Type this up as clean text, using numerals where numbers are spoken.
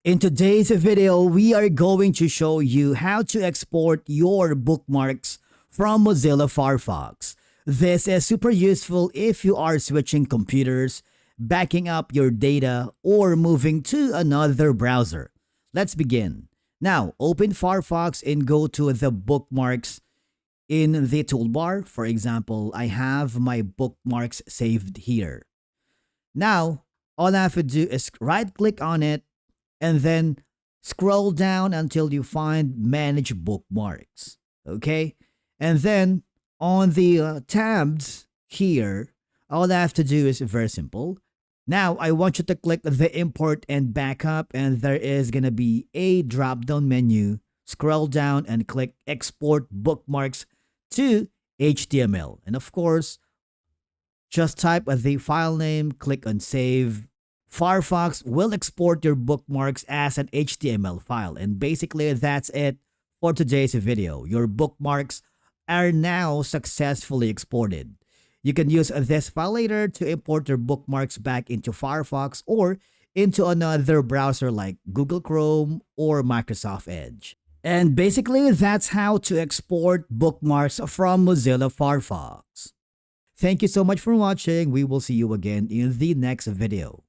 In today's video, we are going to show you how to export your bookmarks from Mozilla Firefox. This is super useful if you are switching computers, backing up your data, or moving to another browser. Let's begin. Now, open Firefox and go to the bookmarks in the toolbar. For example, I have my bookmarks saved here. Now, all I have to do is right-click on it and then scroll down until you find Manage Bookmarks. Okay? And then on the tabs here, all I have to do is very simple. Now, I want you to click the Import and Backup, and there is going to be a drop-down menu. Scroll down and click Export Bookmarks to HTML. And of course, just type the file name, click on Save. Firefox will export your bookmarks as an HTML file. And basically, that's it for today's video. Your bookmarks are now successfully exported. You can use this file later to import your bookmarks back into Firefox or into another browser like Google Chrome or Microsoft Edge. And basically, that's how to export bookmarks from Mozilla Firefox. Thank you so much for watching. We will see you again in the next video.